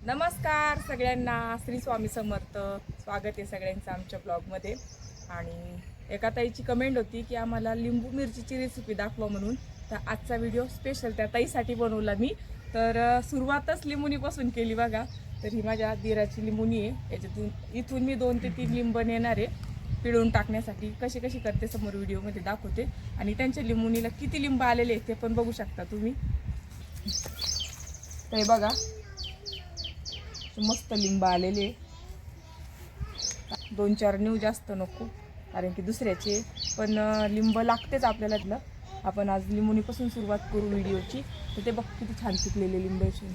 नमस्कार सगळ्यांना, श्री स्वामी समर्थ. स्वागत आहे सगळ्यांचं आमच्या ब्लॉगमध्ये. आणि एका ताईची कमेंट होती की आम्हाला लिंबू मिरचीची रेसिपी दाखवा म्हणून. तर आजचा व्हिडिओ स्पेशल त्या ताईसाठी बनवला मी. तर सुरुवातच लिंबुनीपासून केली बघा. तर ही माझ्या दिराची लिंबुनी आहे. याच्यातून इथून मी 2 ते 3 लिंब नेणार आहे पिळून टाकण्यासाठी. कशी कशी करते समोर व्हिडिओमध्ये दाखवते. आणि त्यांच्या लिंबुनीला किती लिंब आलेले ते पण बघू शकता तुम्ही. तर बघा मस्त लिंब आलेले. 2-4 न्यू जास्त नको कारण की दुसऱ्याचे पण लिंब लागतेच आपल्याला. तिला आपण आज लिंबुनीपासून सुरुवात करू व्हिडिओची. तर ते बघ किती छान पिकलेले लिंब असून.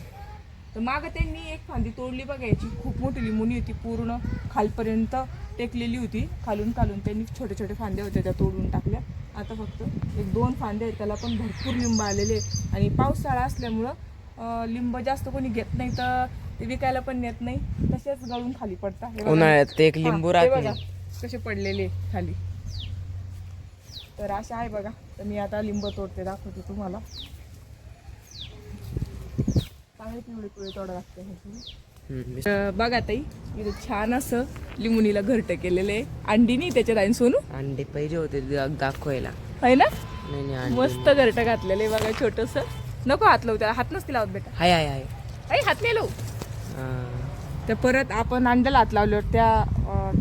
तर मागं त्यांनी एक फांदी तोडली बघायची. खूप मोठी लिंबुनी होती, पूर्ण खालपर्यंत टेकलेली होती. खालून त्यांनी छोटे छोटे फांदे होते त्या तोडून टाकल्या. आता फक्त 1-2 फांदे आहेत, त्याला पण भरपूर लिंब आलेले. आणि पावसाळा असल्यामुळं लिंब जास्त कोणी घेत नाही, तर ते विकायला पण नेत नाही, तसेच गळून खाली पडतात. उन्हाळ्यात एक लिंबू राहते कसे पडलेले खाली. तर अशा आहे बघा. तर मी आता लिंब तोडते, दाखवते तुम्हाला. चांगले पिवळे तोडा लागते. बघा ताई, इथे छान असं लिंबुनीला घरटं केलेलं आहे. अंडी नाही त्याच्यात आहे सोनू. अंडे पाहिजे होते दाखवायला, आहे ना. नाही मस्त घरटं घातलेलं आहे बघा, छोटस. नको हात लावू त्याला, हात नसते लावत बेटा. हाय हाय हाय हात नाही लावू. तर परत आपण अंड्याला हात लावल्यावर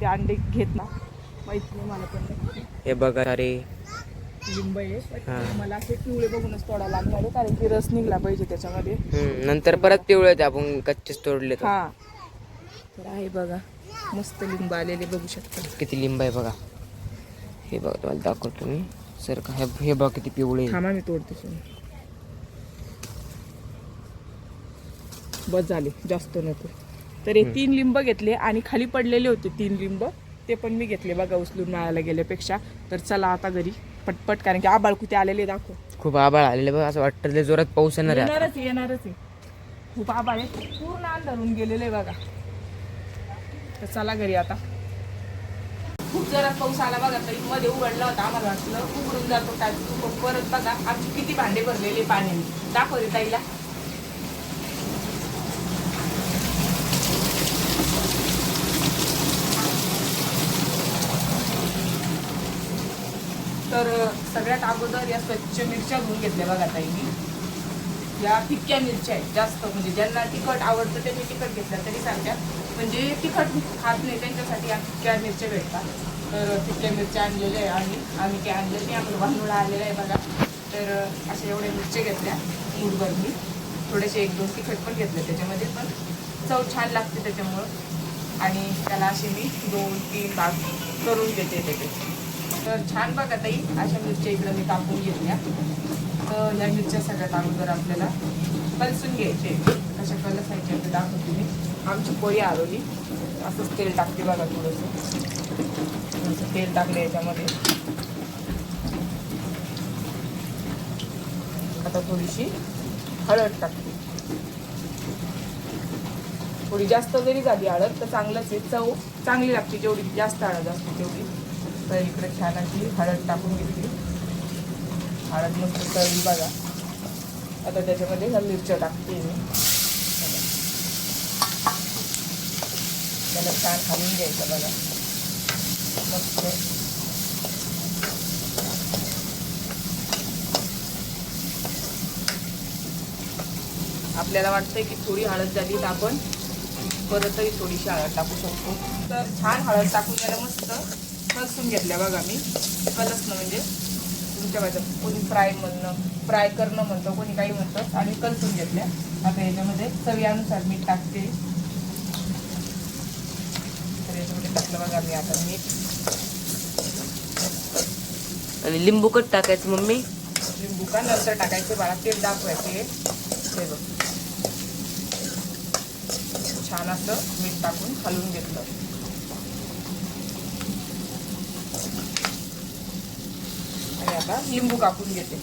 ते अंडे घेत ना, माहिती नाही मला पण. हे बघा अरे लिंब आहे. मला असे पिवळे बघूनच तोडा लागणार आहे, कारण की रस निघला पाहिजे त्याच्यामध्ये. नंतर परत पिवळे आपण कच्चेच तोडले. हा तर आहे बघा, मस्त लिंब आलेले बघू शकता. किती लिंब आहे बघा. हे बघा तुम्हाला दाखवतो मी सर का. हे बघा किती पिवळे. थांबा मी तोडते. बस झाले, जास्त नको. तर हे 3 लिंब घेतले आणि खाली पडलेले होते 3 लिंब, ते पण मी घेतले बघा उचलून मिळायला गेल्यापेक्षा. तर चला आता घरी पटपट, कारण की आबाळ कुठे आलेले दाखव. खूप आबाळ आलेले बघा, असं वाटतं लय जोरात पाऊस येणारच आहे. खूप आबाळ आहे, पूर्ण अंधारून गेलेले बघा. तर चला घरी आता. खूप जोरात पाऊस आला बघा. तरी मध्ये उघडला होता, आम्हाला वाटलं उघडून जातो काय. परत बघा आमची किती भांडे भरलेले पाण्याने. दाखवते ताईला. तर सगळ्यात अगोदर या स्वच्छ मिरच्या धुवून घेतल्या बघा ताई मी. या फिक्क्या मिरच्या आहेत जास्त, म्हणजे ज्यांना तिखट आवडतं त्यांनी तिखट घेतल्या तरी चालत्या. म्हणजे तिखट खात नाही त्यांच्यासाठी या फिक्क्या मिरच्या भेटतात. तर फिक्क्या मिरच्या आणलेल्या आहे. आम्ही काय आणलं नाही, आम्हाला वानुळा आलेला आहे बघा. तर अशा एवढ्या मिरच्या घेतल्या मूठभर मी. थोडेसे 1-2 तिखट पण घेतले त्याच्यामध्ये, पण चव छान लागते त्याच्यामुळं. आणि त्याला असे मी 2-3 भाग करून घेते त्याचे. तर छान बघा ताई, अशा मिरच्या इकडं मी कापून घेतल्या. तर ह्या मिरच्या सगळ्यात अगोदर आपल्याला कलसून घ्यायचे. कशा कलसायचे ते दाखवते मी. आमची पोळी आरवली. असंच तेल टाकते बघा, थोडंसं तेल टाकलं याच्यामध्ये. आता थोडीशी हळद टाकते. थोडी जास्त जरी झाली हळद तर चांगलंच आहे, चव चांगली लागते. जेवढी जास्त हळद असते तेवढी. तर इकडे छान अशी हळद टाकून घेतली. हळद मस्त तळली बघा. आता त्याच्यामध्ये ह्या मिरच्या टाकते मी. त्याला छान घालून घ्यायचं बघा मस्त. आपल्याला वाटतंय की थोडी हळद झाली तर आपण परतही थोडीशी हळद टाकू शकतो. तर छान हळद टाकून त्याला मस्त कलसून घेतल्या बघा मी. कलसणं म्हणजे तुमच्या माझ्या कोणी फ्राय करणं म्हणतं, कोणी काही म्हणतं. आणि कलसून घेतल्या. आता याच्यामध्ये चवीनुसार मीठ टाकते. तर याच्यामध्ये टाकलं बघा मी आता मीठ. आणि लिंबू कट टाकायचं मम्मी. लिंबू का नंतर टाकायचे बाळा, तेल दाखवायचे. हे बघ छान असं मीठ टाकून हलवून घेतलं. आणि आता लिंबू कापून घेते.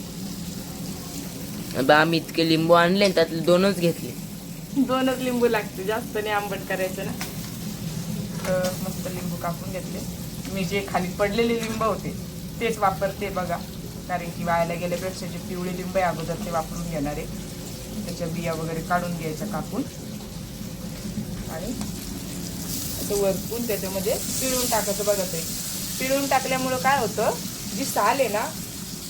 आम्ही इतके लिंबू आणले, त्यातले 2च घेतले. 2च लिंबू लागते, जास्त नाही आंबट करायचं ना. तर मस्त लिंबू कापून घेतले. मी जे खाली पडलेले लिंब होते तेच वापरते बघा, कारण की वायाला गेल्यापेक्षा जे पिवळे लिंब आहे अगोदर ते वापरून घेणार आहे. त्याच्या बिया वगैरे काढून घ्यायच्या कापून. आणि असं वरतून त्याच्यामध्ये पिळून टाकायचं बघा ते. पिळून टाकल्यामुळं काय होतं, जी साल आहे ना,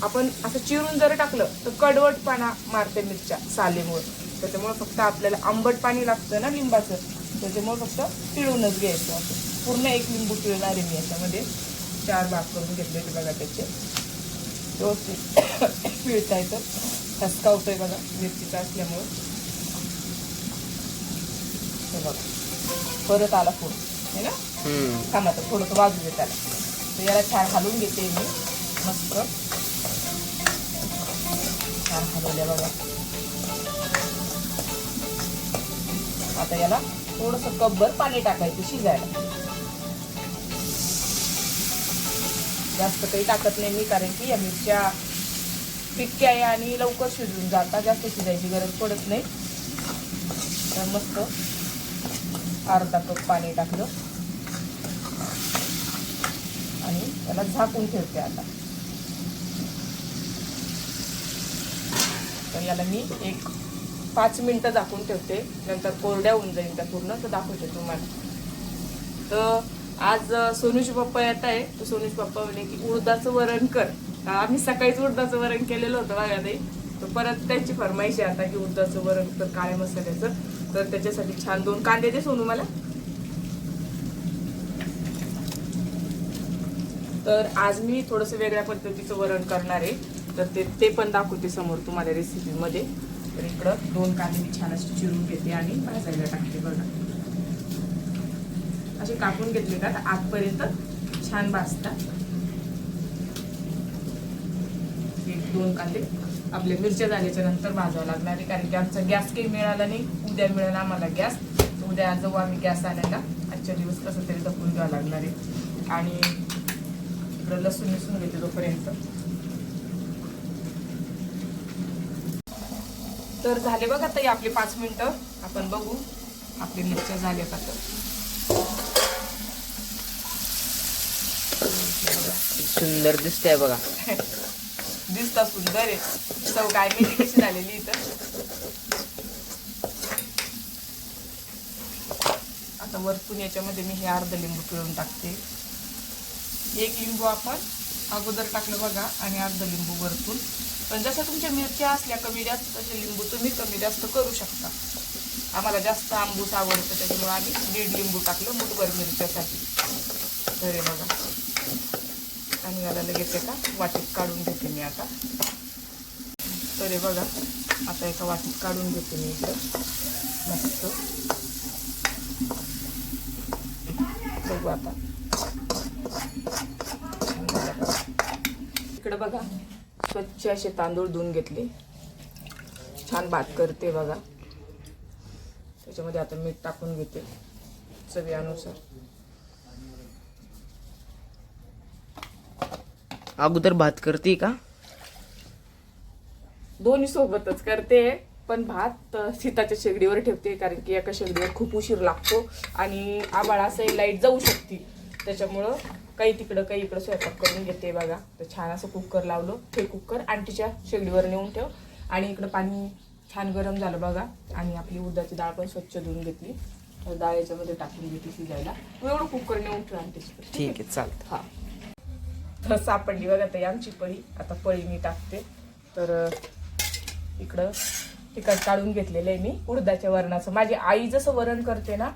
आपण असं चिरून जर टाकलं तर कडवटपणा मारते मिरच्या सालेमुळे. त्याच्यामुळे फक्त आपल्याला आंबट पाणी लागतं ना लिंबाचं, त्याच्यामुळे फक्त पिळूनच घ्यायचं. असं पूर्ण 1 लिंबू पिळणार आहे मी याच्यामध्ये. 4 भाग करून घेतले ते बघा त्याचे. व्यवस्थित पिळता येतं. ठसका होतोय बघा मिरचीचा असल्यामुळे. हे बघा परत आला फोड आहे ना. थांबा तर थोडंसं बाजू देत आला. तर याला छान घालून घेते मी मस्त. छान हलवल्या बघा. आता याला थोडंसं कपभर पाणी टाकायचं शिजायला. जास्त काही टाकत नाही मी, कारण की या मिरच्या पिक्क्या आहे आणि लवकर शिजून जातात. जास्त शिजायची गरज पडत नाही. तर मस्त अर्धा कप पाणी टाकलं आणि त्याला झाकून ठेवते आता. तर याला मी 5 मिनिटं झाकून ठेवते. नंतर कोरड्या होऊन जाईल त्या पूर्ण, तर दाखवते तुम्हाला. तर आज सोनूचे पप्पा येत आहे. तर सोनूचे पप्पा म्हणे की उडदाचं वरण कर. आम्ही सकाळीच उडदाचं वरण केलेलं होतं बघा ते. तर परत त्यांची फरमाईश आहे आता की उडदाचं वरण तर काळ्या मसाल्याचं. तर त्याच्यासाठी छान 2 कांदे दे सोनू मला. तर आज मी थोडंसं वेगळ्या पद्धतीचं वरण करणार आहे. तर ते पण दाखवते समोर तुम्हाला रेसिपीमध्ये. तर इकडं 2 कांदे मी छान असे चिरून घेते आणि भाजायला टाकते बघा. असे कापून घेतले का आतपर्यंत छान भाजतात. 1-2 कांदे आपल्या मिरच्या झाल्याच्या नंतर भाजावं लागणार आहे, कारण की आमचा गॅस काही मिळाला नाही. उद्या मिळेल आम्हाला गॅस. उद्या जाऊ आम्ही गॅस आणायला. आजच्या दिवस कसं तरी जपून घ्यावं लागणार आहे. आणि इकडं लसूण मिसून घेते तोपर्यंत. तर झाले बघा ताई आपले 5 मिनिटं. आपण बघू आपली मिरच्या झाल्या का. तर सुंदर दिसतंय बघा. दिसता सुंदर आहे. चव काय माहिती कशी झालेली इथं. आता वरतून याच्यामध्ये मी हे अर्ध लिंबू पिळून टाकते. 1 लिंबू आपण अगोदर टाकलं बघा आणि अर्ध लिंबू वरतून. पण जसं तुमच्या मिरच्या असल्या कमी जास्त तसे लिंबू तुम्ही कमी जास्त करू शकता. आम्हाला जास्त आंबूस आवडतं त्याच्यामुळे आम्ही 1.5 लिंबू टाकलं मुठभर मिरच्यासाठी. तर हे बघा. आणि याला लगेच एका वाटीत काढून घेते मी आता. तर हे बघा आता एका वाटीत काढून घेते मी इकडं मस्त. बघू आता. इकडं बघा स्वच्छ असे तांदूळ धुवून घेतले. छान भात करते बघा. त्याच्यामध्ये आता मीठ टाकून घेते चवीनुसार. अगोदर भात करते का? दोन्ही सोबतच करते, पण भात सीताच्या शेगडीवर ठेवते, कारण की एका शेगडीवर खूप उशीर लागतो आणि आबाळ असं लाईट जाऊ शकते. त्याच्यामुळं काही तिकडं काही इकडं स्वयंपाक करून घेते बघा. तर छान असं कुकर लावलं. हे कुकर आंटीच्या शेगडीवर नेऊन ठेव. आणि इकडं पाणी छान गरम झालं बघा. आणि आपली उडदाची डाळ पण स्वच्छ धुवून घेतली. तर डाळ याच्यामध्ये टाकून घेते शिजायला. एवढं कुकर नेऊन ठेव आंटीची. ठीक आहे चालतं. हा तर सापडली बघा ताई आमची पळी. आता पळी मी टाकते. तर इकडं तिखट काढून घेतलेलं आहे मी उडदाच्या वरणाचं. माझी आई जसं वरण करते ना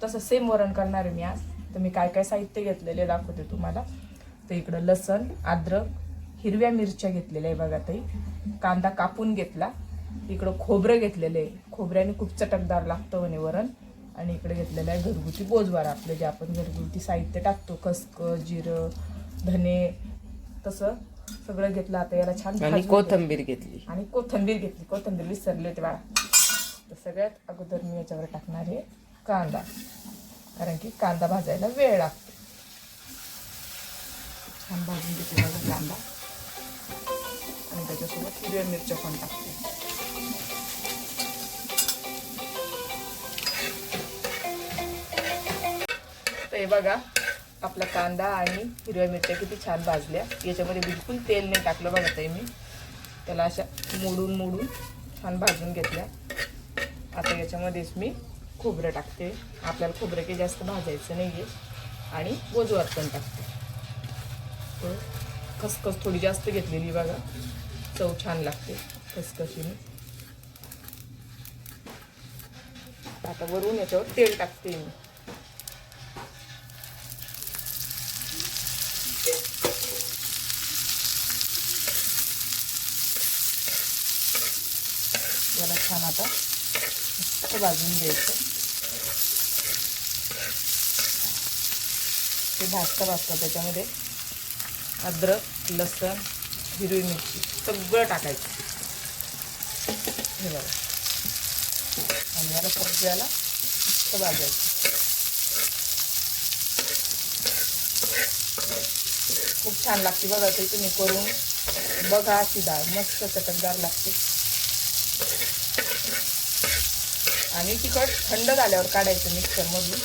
तसं सेम वरण करणार आहे मी आज. तर मी काय काय साहित्य घेतलेले दाखवते तुम्हाला. तर इकडं लसण, अद्रक, हिरव्या मिरच्या घेतलेल्या आहे बघा ताई. कांदा कापून घेतला. इकडं खोबरं घेतलेलं आहे. खोबऱ्याने खूप चटकदार लागतं म्हणे वरण. आणि इकडे घेतलेलं आहे घरगुती बोजवारा, आपलं जे आपण घरगुती साहित्य टाकतो, खसखस, जिरं, धने, तसं सगळं घेतलं. आता याला छान आणि कोथिंबीर घेतली. आणि कोथिंबीर घेतली. कोथिंबीर विसरले होते बाळा. तर सगळ्यात अगोदर मी याच्यावर टाकणार आहे कांदा, कारण की कांदा भाजायला वेळ लागतो. छान भाजून घेते माझा कांदा आणि त्याच्यासोबत हिरव्या मिरच्या पण टाकते. तर हे बघा आपला कांदा आणि हिरव्या मिरच्या किती छान भाजल्या. याच्यामध्ये बिलकुल तेल नाही टाकलं बघा ताई मी. त्याला अशा मोडून छान भाजून घेतल्या. आता याच्यामध्येच मी खोबरं टाकते. आपल्याला खोबरं काही जास्त भाजायचं नाही आहे. आणि गोजवार पण टाकते. तर खसखस थोडी जास्त घेतलेली बघा, चव छान लागते खसखशीने. आता वरून याच्यावर तेल टाकते मी. याला छान आता भाजून घ्यायचं. ते भाजता त्याच्यामध्ये अद्रक, लसण, हिरवी मिरची सगळं टाकायचं. हे बघा, आणि याला सगळ्याला भाजायचं. खूप छान लागते बघा. ते तुम्ही करून बघा. अशी डाळ मस्त चटकदार लागते. आणि तिखट थंड झाल्यावर काढायचं मिक्सरमधून.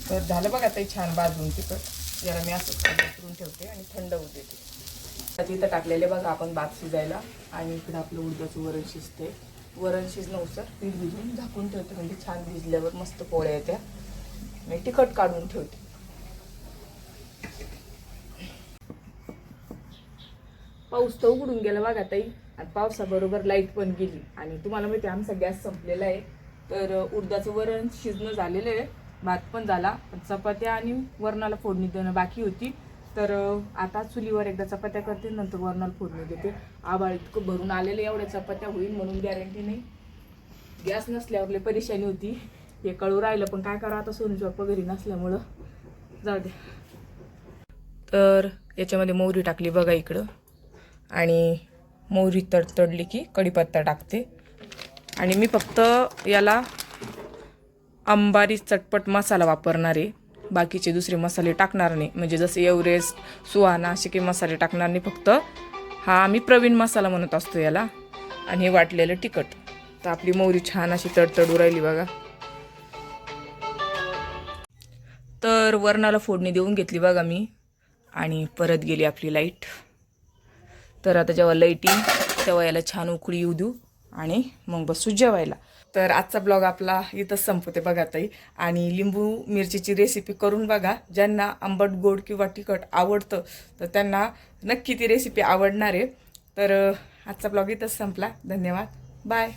तर झालं बघा ते छान भाजून तिखट. याला मी असंच करून ठेवते आणि थंड होऊ देते. तिथं टाकलेले बघा आपण भात शिजायला. आणि इकडं आपलं उडदाचं वरण शिजते. वरण शिजणं पीठ भिजून झाकून ठेवते, म्हणजे छान भिजल्यावर मस्त पोळ्या येत्या. मी तिखट काढून ठेवते. पाऊस तर उघडून गेला बघा ताई. आणि पावसाबरोबर लाईट पण गेली. आणि तुम्हाला माहिती आमचा गॅस संपलेला आहे. तर उडदाचं वरण शिजणं झालेलं आहे, भात पण झाला, चपात्या आणि वरणाला फोडणी देणं बाकी होती. तर आता चुलीवर एकदा चपात्या करते, नंतर वरणाला फोडणी देते. आभाळ इतकं भरून आलेलं, एवढ्या चपात्या होईल म्हणून गॅरंटी नाही. गॅस नसल्यावर लय परेशानी होती. हे कळू राहिलं, पण काय करा आता, सोनूची बाप्पा घरी नसल्यामुळं जाऊ दे. तर याच्यामध्ये मोहरी टाकली बघा इकडं. आणि मोहरी तडतडली की कढीपत्ता टाकते. आणि मी फक्त याला अंबारी चटपट मसाला वापरणार आहे, बाकीचे दुसरे मसाले टाकणार नाही. म्हणजे जसे एव्हरेस्ट, सुहाना असे काही मसाले टाकणार नाही. फक्त हा आम्ही प्रवीण मसाला म्हणत असतो याला. आणि हे वाटलेलं तिखट. तर आपली मोहरी छान अशी तडतडू राहिली बघा. तर वरणाला फोडणी देऊन घेतली बघा मी. आणि परत गेली आपली लाईट. तर आता जेव्हा लाईट येईल तेव्हा याला छान उकळी येऊ देऊ आणि मग बसू जेवायला. तर आजचा ब्लॉग आपला इथंच संपते बघा ताई. आणि लिंबू मिरचीची रेसिपी करून बघा. ज्यांना आंबट गोड किंवा तिखट आवडतं तर त्यांना नक्की ती रेसिपी आवडणार आहे. तर आजचा ब्लॉग इथंच संपला. धन्यवाद. बाय.